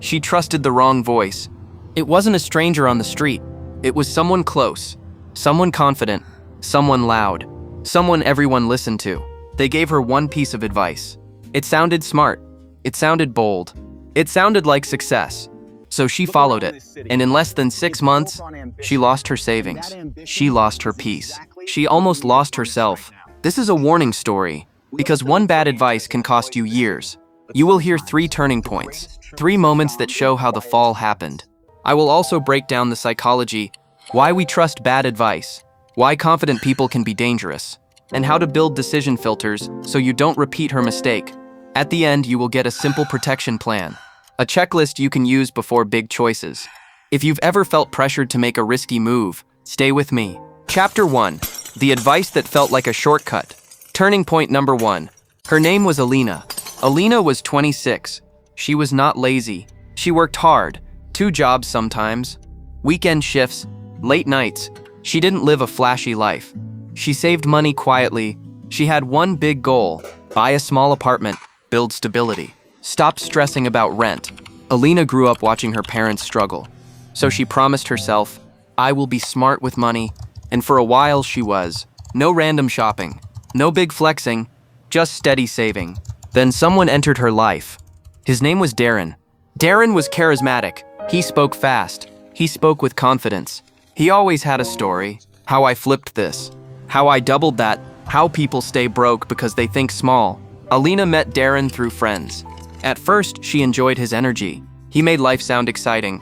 She trusted the wrong voice. It wasn't a stranger on the street. It was someone close, someone confident, someone loud, someone everyone listened to. They gave her one piece of advice. It sounded smart. It sounded bold. It sounded like success. So she followed it, and in less than 6 months, she lost her savings. She lost her peace. She almost lost herself. This is a warning story, because one bad advice can cost you years. You will hear 3 turning points, 3 moments that show how the fall happened. I will also break down the psychology, why we trust bad advice, why confident people can be dangerous, and how to build decision filters so you don't repeat her mistake. At the end, you will get a simple protection plan, a checklist you can use before big choices. If you've ever felt pressured to make a risky move, stay with me. Chapter 1, the advice that felt like a shortcut. Turning point number 1. Her name was Alina. Alina was 26. She was not lazy. She worked hard, 2 jobs sometimes, weekend shifts, late nights. She didn't live a flashy life. She saved money quietly. She had one big goal: buy a small apartment, build stability, stop stressing about rent. Alina grew up watching her parents struggle. So she promised herself, I will be smart with money. And for a while she was. No random shopping, no big flexing, just steady saving. Then someone entered her life. His name was Darren. Darren was charismatic. He spoke fast. He spoke with confidence. He always had a story. How I flipped this. How I doubled that. How people stay broke because they think small. Alina met Darren through friends. At first, she enjoyed his energy. He made life sound exciting.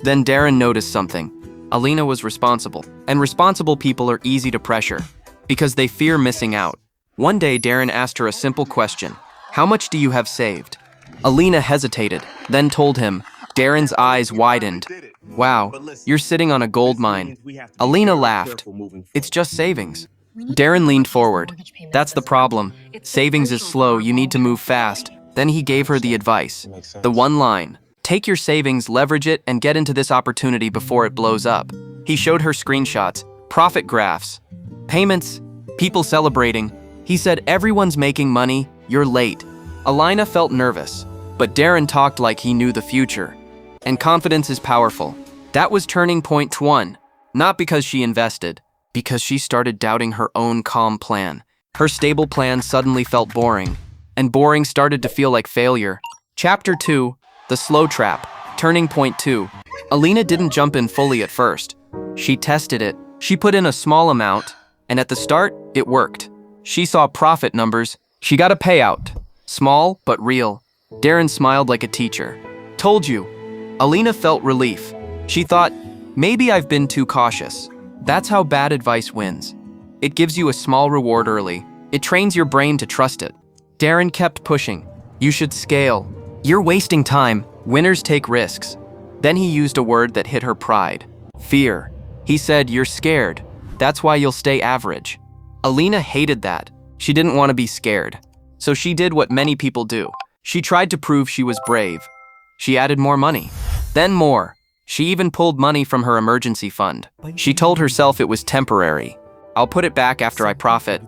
Then Darren noticed something. Alina was responsible. And responsible people are easy to pressure because they fear missing out. One day, Darren asked her a simple question. How much do you have saved? Alina hesitated, then told him. Darren's eyes widened. Wow, you're sitting on a gold mine. Alina laughed. It's just savings. Darren leaned forward. That's the problem. Savings is slow, you need to move fast. Then he gave her the advice. The one line. Take your savings, leverage it, and get into this opportunity before it blows up. He showed her screenshots, profit graphs, payments, people celebrating. He said, everyone's making money, you're late. Alina felt nervous, but Darren talked like he knew the future. And confidence is powerful. That was turning point 1. Not because she invested, because she started doubting her own calm plan. Her stable plan suddenly felt boring, and boring started to feel like failure. Chapter 2, the slow trap. Turning point 2. Alina didn't jump in fully at first. She tested it. She put in a small amount, and at the start, it worked. She saw profit numbers. She got a payout. Small, but real. Darren smiled like a teacher. Told you. Alina felt relief. She thought, maybe I've been too cautious. That's how bad advice wins. It gives you a small reward early. It trains your brain to trust it. Darren kept pushing. You should scale. You're wasting time. Winners take risks. Then he used a word that hit her pride. Fear. He said, you're scared. That's why you'll stay average. Alina hated that. She didn't want to be scared. So she did what many people do. She tried to prove she was brave. She added more money. Then more. She even pulled money from her emergency fund. She told herself it was temporary. I'll put it back after I profit.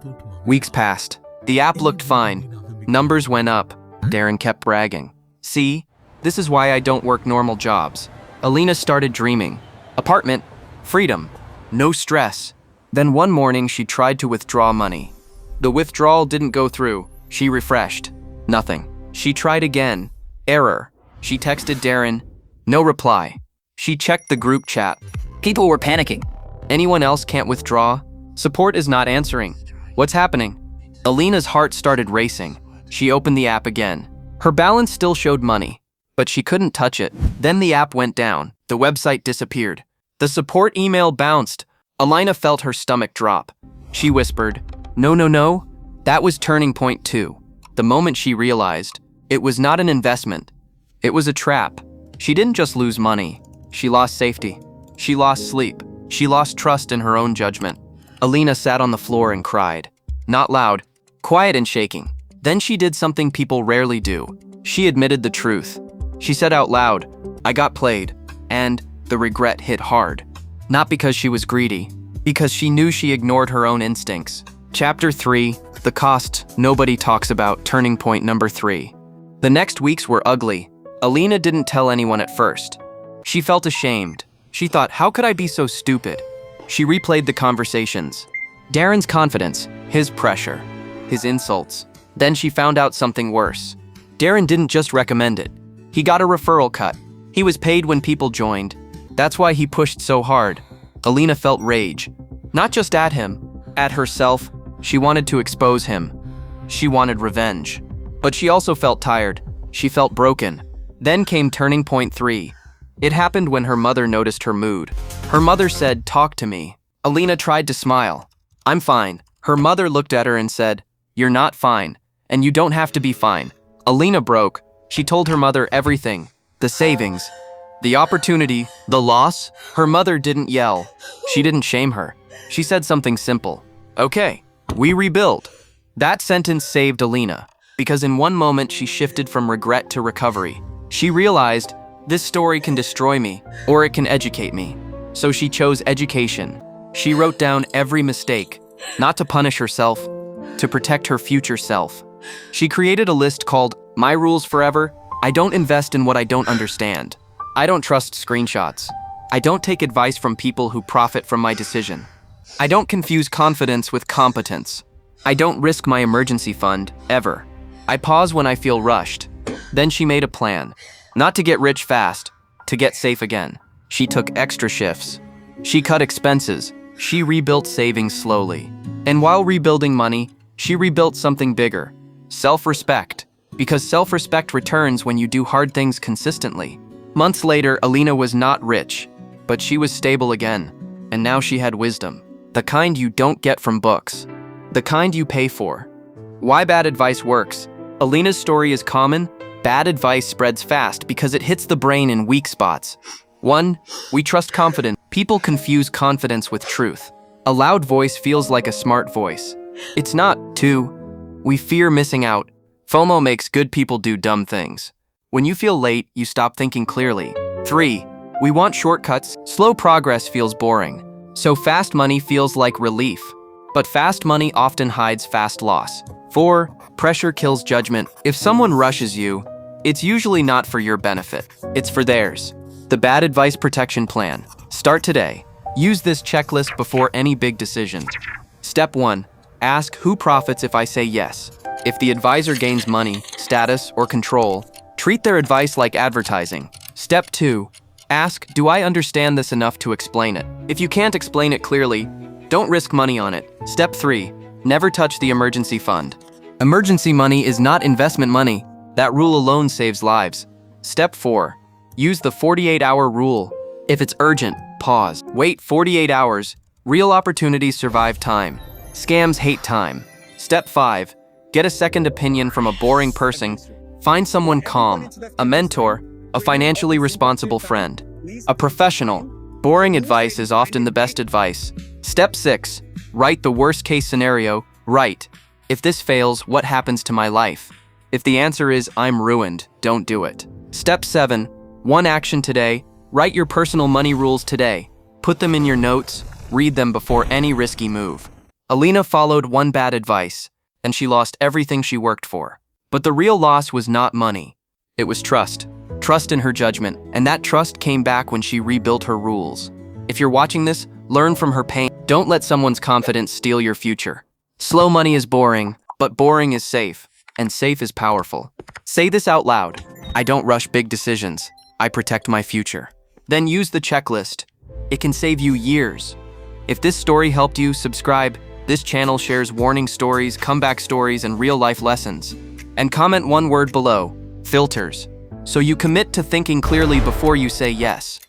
Weeks passed. The app looked fine. Numbers went up. Darren kept bragging. See, this is why I don't work normal jobs. Alina started dreaming. Apartment, freedom, no stress. Then one morning she tried to withdraw money. The withdrawal didn't go through. She refreshed. Nothing. She tried again. Error. She texted Darren. No reply. She checked the group chat. People were panicking. Anyone else can't withdraw? Support is not answering. What's happening? Alina's heart started racing. She opened the app again. Her balance still showed money, but she couldn't touch it. Then the app went down. The website disappeared. The support email bounced. Alina felt her stomach drop. She whispered, No, no, no. That was turning point 2. The moment she realized, it was not an investment. It was a trap. She didn't just lose money. She lost safety. She lost sleep. She lost trust in her own judgment. Alina sat on the floor and cried. Not loud, quiet and shaking. Then she did something people rarely do. She admitted the truth. She said out loud, I got played. And the regret hit hard. Not because she was greedy, because she knew she ignored her own instincts. Chapter 3, the cost nobody talks about, turning point number 3. The next weeks were ugly. Alina didn't tell anyone at first. She felt ashamed. She thought, how could I be so stupid? She replayed the conversations. Darren's confidence, his pressure, his insults. Then she found out something worse. Darren didn't just recommend it. He got a referral cut. He was paid when people joined. That's why he pushed so hard. Alina felt rage. Not just at him, at herself. She wanted to expose him. She wanted revenge. But she also felt tired. She felt broken. Then came turning point 3. It happened when her mother noticed her mood. Her mother said, "Talk to me." Alina tried to smile. "I'm fine." Her mother looked at her and said, "You're not fine, and you don't have to be fine." Alina broke. She told her mother everything. The savings, the opportunity, the loss. Her mother didn't yell. She didn't shame her. She said something simple. "Okay, we rebuild." That sentence saved Alina, because in one moment she shifted from regret to recovery. She realized, this story can destroy me, or it can educate me. So she chose education. She wrote down every mistake, not to punish herself, to protect her future self. She created a list called My Rules Forever. I don't invest in what I don't understand. I don't trust screenshots. I don't take advice from people who profit from my decision. I don't confuse confidence with competence. I don't risk my emergency fund, ever. I pause when I feel rushed. Then she made a plan. Not to get rich fast, to get safe again. She took extra shifts. She cut expenses. She rebuilt savings slowly. And while rebuilding money, she rebuilt something bigger. Self-respect. Because self-respect returns when you do hard things consistently. Months later, Alina was not rich, but she was stable again. And now she had wisdom. The kind you don't get from books. The kind you pay for. Why bad advice works. Alina's story is common. Bad advice spreads fast because it hits the brain in weak spots. 1. We trust confidence. People confuse confidence with truth. A loud voice feels like a smart voice. It's not. 2. We fear missing out. FOMO makes good people do dumb things. When you feel late, you stop thinking clearly. 3. We want shortcuts. Slow progress feels boring. So fast money feels like relief. But fast money often hides fast loss. 4. Pressure kills judgment. If someone rushes you, it's usually not for your benefit. It's for theirs. The Bad Advice Protection Plan. Start today. Use this checklist before any big decision. Step 1. Ask who profits if I say yes. If the advisor gains money, status, or control, treat their advice like advertising. Step 2. Ask, do I understand this enough to explain it? If you can't explain it clearly, don't risk money on it. Step 3. Never touch the emergency fund. Emergency money is not investment money. That rule alone saves lives. Step 4. Use the 48-hour rule. If it's urgent, pause. Wait 48 hours. Real opportunities survive time. Scams hate time. Step 5. Get a second opinion from a boring person. Find someone calm, a mentor, a financially responsible friend, a professional. Boring advice is often the best advice. Step 6. Write the worst-case scenario. Write, if this fails, what happens to my life? If the answer is, I'm ruined, don't do it. Step 7. One action today. Write your personal money rules today. Put them in your notes. Read them before any risky move. Alina followed one bad advice, and she lost everything she worked for. But the real loss was not money. It was trust. Trust in her judgment, and that trust came back when she rebuilt her rules. If you're watching this, learn from her pain. Don't let someone's confidence steal your future. Slow money is boring, but boring is safe, and safe is powerful. Say this out loud. I don't rush big decisions. I protect my future. Then use the checklist. It can save you years. If this story helped you, subscribe. This channel shares warning stories, comeback stories, and real-life lessons. And comment one word below, filters, so you commit to thinking clearly before you say yes.